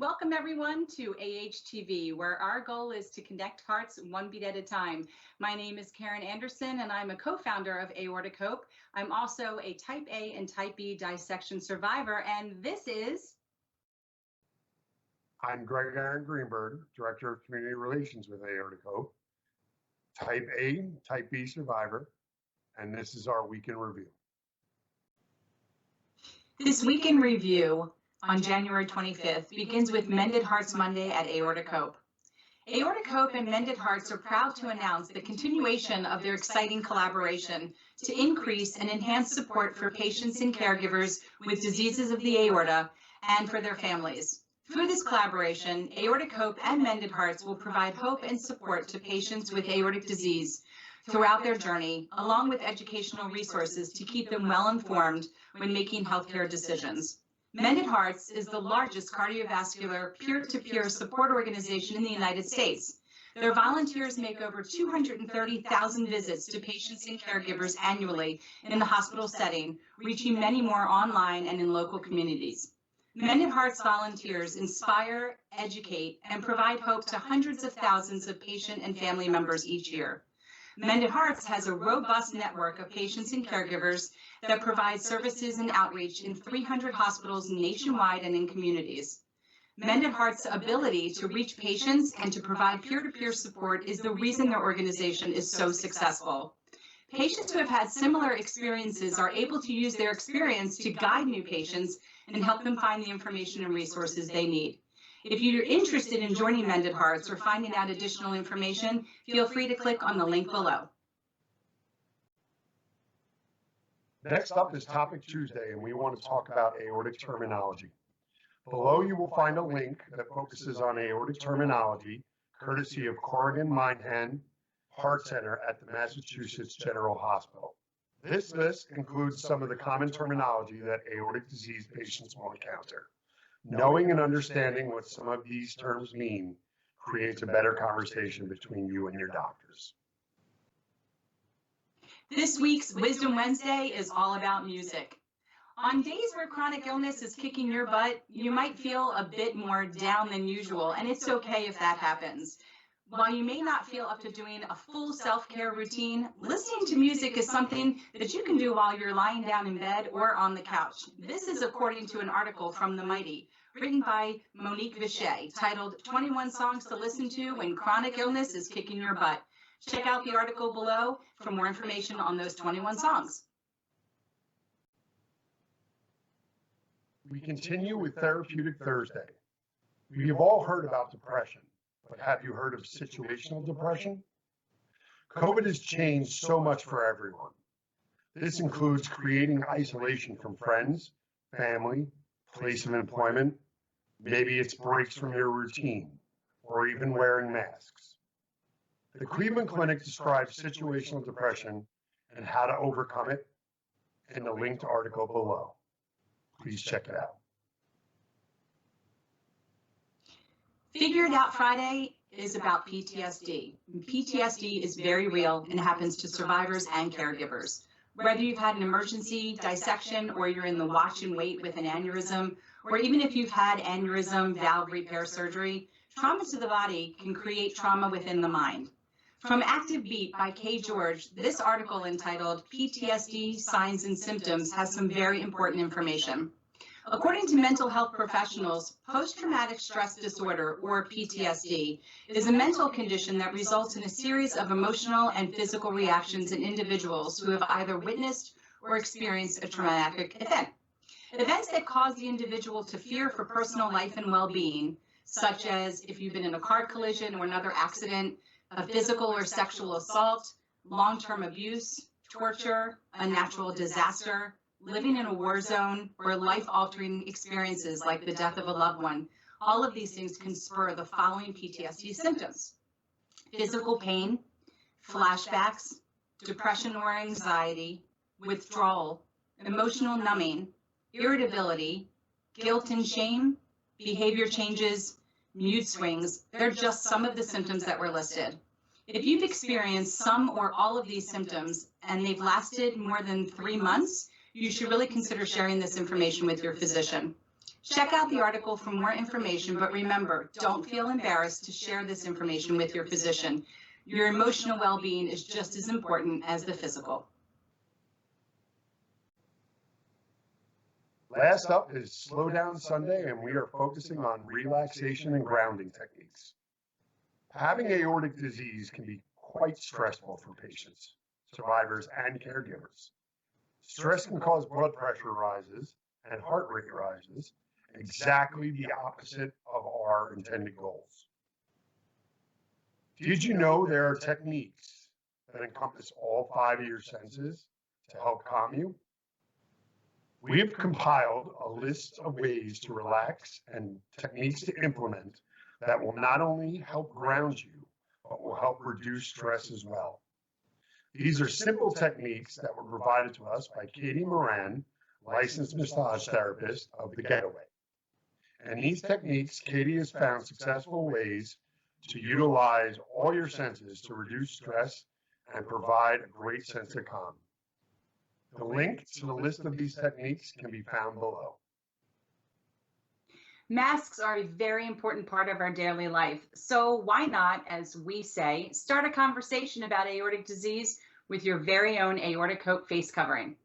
welcome everyone to AHTV, where our goal is to connect hearts one beat at a time. My name is Karen Anderson, and I'm a co-founder of Aortic Hope. I'm also a Type A and Type B dissection survivor, and this is... I'm Greg Aaron Greenberg, Director of Community Relations with Aortic Hope, Type A, Type B survivor, and this is our Week in Review. This Week in Review on January 25th begins with Mended Hearts Monday at Aortic Hope. Aortic Hope and Mended Hearts are proud to announce the continuation of their exciting collaboration to increase and enhance support for patients and caregivers with diseases of the aorta and for their families. Through this collaboration, Aortic Hope and Mended Hearts will provide hope and support to patients with aortic disease throughout their journey, along with educational resources to keep them well informed when making healthcare decisions. Mended Hearts is the largest cardiovascular peer-to-peer support organization in the United States. Their volunteers make over 230,000 visits to patients and caregivers annually in the hospital setting, reaching many more online and in local communities. Mended Hearts volunteers inspire, educate, and provide hope to hundreds of thousands of patient and family members each year. Mended Hearts has a robust network of patients and caregivers that provide services and outreach in 300 hospitals nationwide and in communities. Mended Hearts' ability to reach patients and to provide peer-to-peer support is the reason their organization is so successful. Patients who have had similar experiences are able to use their experience to guide new patients and help them find the information and resources they need. If you're interested in joining Mended Hearts or finding out additional information, feel free to click on the link below. Next up is Topic Tuesday, and we want to talk about aortic terminology. Below you will find a link that focuses on aortic terminology, courtesy of Corrigan Mindhand Heart Center at the Massachusetts General Hospital. This list includes some of the common terminology that aortic disease patients will encounter. Knowing and understanding what some of these terms mean creates a better conversation between you and your doctors. This week's Wisdom Wednesday is all about music. On days where chronic illness is kicking your butt, you might feel a bit more down than usual, and it's okay if that happens. While you may not feel up to doing a full self-care routine, listening to music is something that you can do while you're lying down in bed or on the couch. This is according to an article from The Mighty, written by Monique Vichet, titled 21 Songs to Listen to When Chronic Illness is Kicking Your Butt. Check out the article below for more information on those 21 songs. We continue with Therapeutic Thursday. We have all heard about depression, but have you heard of situational depression? COVID has changed so much for everyone. This includes creating isolation from friends, family, place of employment. Maybe it's breaks from your routine, or even wearing masks. The Cleveland Clinic describes situational depression and how to overcome it in the linked article below. Please check it out. Figure It Out Friday is about PTSD. PTSD is very real and happens to survivors and caregivers. Whether you've had an emergency dissection or you're in the watch and wait with an aneurysm, or even if you've had aneurysm valve repair surgery, trauma to the body can create trauma within the mind. From Active Beat by Kay George, this article entitled PTSD Signs and Symptoms has some very important information. According to mental health professionals, post-traumatic stress disorder, or PTSD, is a mental condition that results in a series of emotional and physical reactions in individuals who have either witnessed or experienced a traumatic event. Events that cause the individual to fear for personal life and well-being, such as if you've been in a car collision or another accident, a physical or sexual assault, long-term abuse, torture, a natural disaster, living in a war zone, or life-altering experiences like the death of a loved one. All of these things can spur the following PTSD symptoms: physical pain, flashbacks, depression or anxiety, withdrawal, emotional numbing, irritability, guilt and shame, behavior changes, mood swings. They're just some of the symptoms that were listed. If you've experienced some or all of these symptoms and they've lasted more than 3 months, you should really consider sharing this information with your physician. Check out the article for more information, but remember, don't feel embarrassed to share this information with your physician. Your emotional well-being is just as important as the physical. Last up is Slow Down Sunday, and we are focusing on relaxation and grounding techniques. Having aortic disease can be quite stressful for patients, survivors, and caregivers. Stress can cause blood pressure rises and heart rate rises, exactly the opposite of our intended goals. Did you know there are techniques that encompass all 5 of your senses to help calm you? We have compiled a list of ways to relax and techniques to implement that will not only help ground you, but will help reduce stress as well. These are simple techniques that were provided to us by Katie Moran, licensed massage therapist of The Getaway. And these techniques, Katie has found successful ways to utilize all your senses to reduce stress and provide a great sense of calm. The link to the list of these techniques can be found below. Masks are a very important part of our daily life. So why not, as we say, start a conversation about aortic disease with your very own Aortic Hope face covering.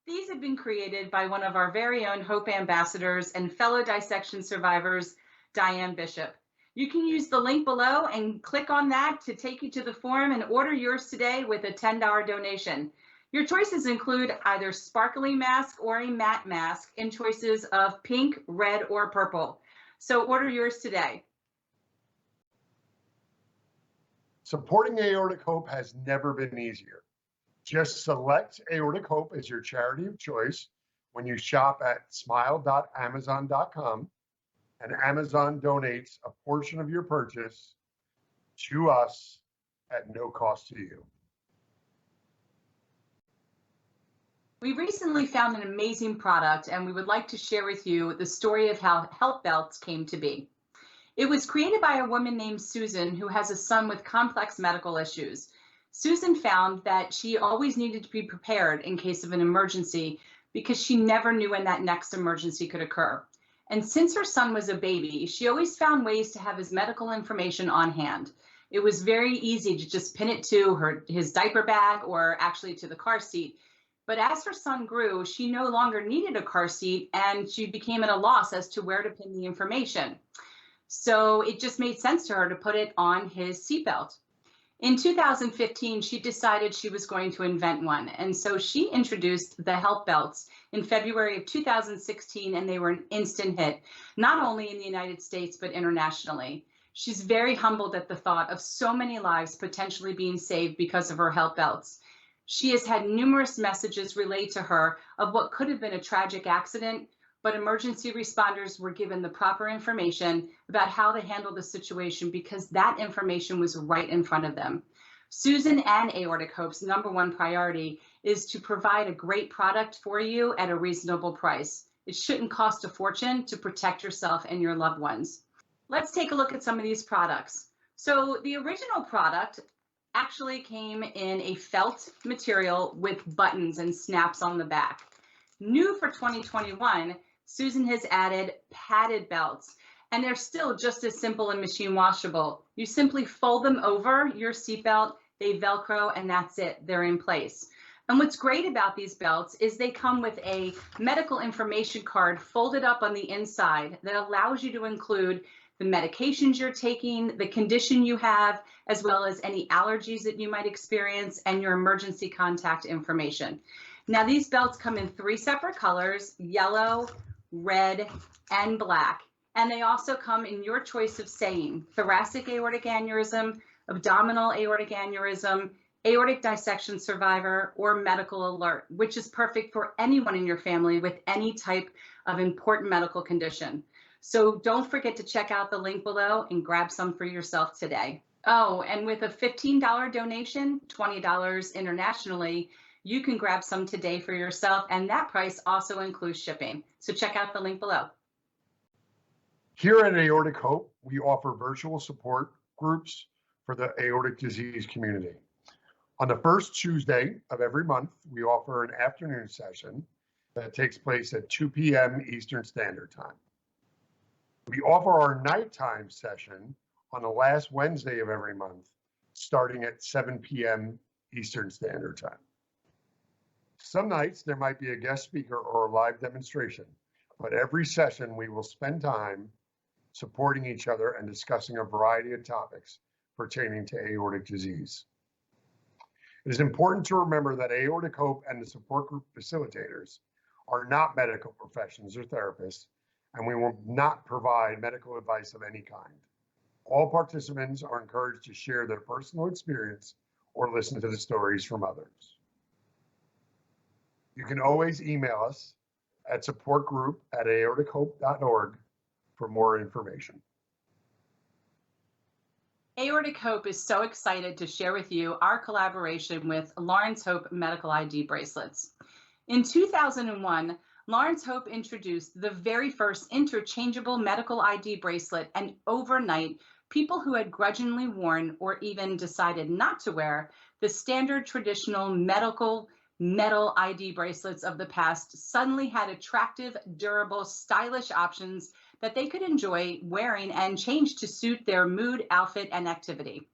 These have been created by one of our very own Hope ambassadors and fellow dissection survivors, Diane Bishop. You can use the link below and click on that to take you to the form and order yours today with a $10 donation. Your choices include either sparkly mask or a matte mask in choices of pink, red, or purple. So order yours today. Supporting Aortic Hope has never been easier. Just select Aortic Hope as your charity of choice when you shop at smile.amazon.com, and Amazon donates a portion of your purchase to us at no cost to you. We recently found an amazing product, and we would like to share with you the story of how health belts came to be. It was created by a woman named Susan who has a son with complex medical issues. Susan found that she always needed to be prepared in case of an emergency because she never knew when that next emergency could occur. And since her son was a baby, she always found ways to have his medical information on hand. It was very easy to just pin it to his diaper bag or actually to the car seat. But as her son grew, she no longer needed a car seat and she became at a loss as to where to pin the information. So it just made sense to her to put it on his seatbelt. In 2015, she decided she was going to invent one. And so she introduced the health belts in February of 2016, and they were an instant hit, not only in the United States, but internationally. She's very humbled at the thought of so many lives potentially being saved because of her health belts. She has had numerous messages relayed to her of what could have been a tragic accident, but emergency responders were given the proper information about how to handle the situation because that information was right in front of them. Susan and Aortic Hope's #1 priority is to provide a great product for you at a reasonable price. It shouldn't cost a fortune to protect yourself and your loved ones. Let's take a look at some of these products. So the original product actually came in a felt material with buttons and snaps on the back. New for 2021, Susan has added padded belts, and they're still just as simple and machine washable. You simply fold them over your seatbelt, they Velcro, and that's it, they're in place. And what's great about these belts is they come with a medical information card folded up on the inside that allows you to include the medications you're taking, the condition you have, as well as any allergies that you might experience, and your emergency contact information. Now, these belts come in 3 separate colors: yellow, red, and black. And they also come in your choice of saying: thoracic aortic aneurysm, abdominal aortic aneurysm, aortic dissection survivor, or medical alert, which is perfect for anyone in your family with any type of important medical condition. So don't forget to check out the link below and grab some for yourself today. Oh, and with a $15 donation, $20 internationally, you can grab some today for yourself, and that price also includes shipping. So check out the link below. Here at Aortic Hope, we offer virtual support groups for the aortic disease community. On the first Tuesday of every month, we offer an afternoon session that takes place at 2 p.m. Eastern Standard Time. We offer our nighttime session on the last Wednesday of every month, starting at 7 p.m. Eastern Standard Time. Some nights there might be a guest speaker or a live demonstration, but every session we will spend time supporting each other and discussing a variety of topics pertaining to aortic disease. It is important to remember that Aortic Hope and the support group facilitators are not medical professionals or therapists, and we will not provide medical advice of any kind. All participants are encouraged to share their personal experience or listen to the stories from others. You can always email us at supportgroup@aortichope.org for more information. Aortic Hope is so excited to share with you our collaboration with Laurenshope medical ID bracelets. In 2001, Laurenshope introduced the very first interchangeable medical ID bracelet, and overnight, people who had grudgingly worn or even decided not to wear the standard traditional medical metal ID bracelets of the past suddenly had attractive, durable, stylish options that they could enjoy wearing and change to suit their mood, outfit, and activity.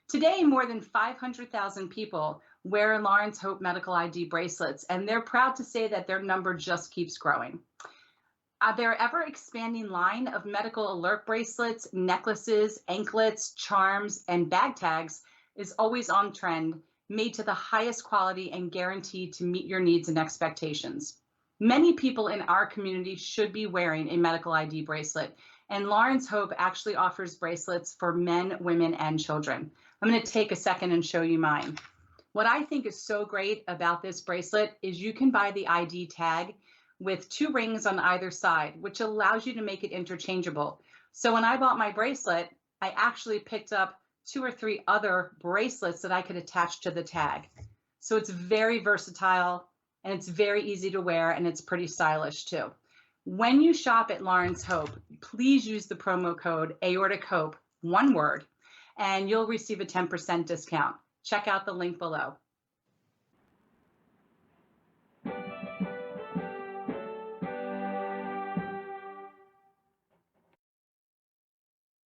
Today, more than 500,000 people wear Laurenshope medical ID bracelets, and they're proud to say that their number just keeps growing. Their ever-expanding line of medical alert bracelets, necklaces, anklets, charms, and bag tags is always on trend, made to the highest quality and guaranteed to meet your needs and expectations. Many people in our community should be wearing a medical ID bracelet, and Laurenshope actually offers bracelets for men, women, and children. I'm going to take a second and show you mine. What I think is so great about this bracelet is you can buy the ID tag with 2 rings on either side, which allows you to make it interchangeable. So when I bought my bracelet, I actually picked up 2 or 3 other bracelets that I could attach to the tag. So it's very versatile, and it's very easy to wear, and it's pretty stylish too. When you shop at Laurenshope, please use the promo code Aortic Hope, one word, and you'll receive a 10% discount. Check out the link below.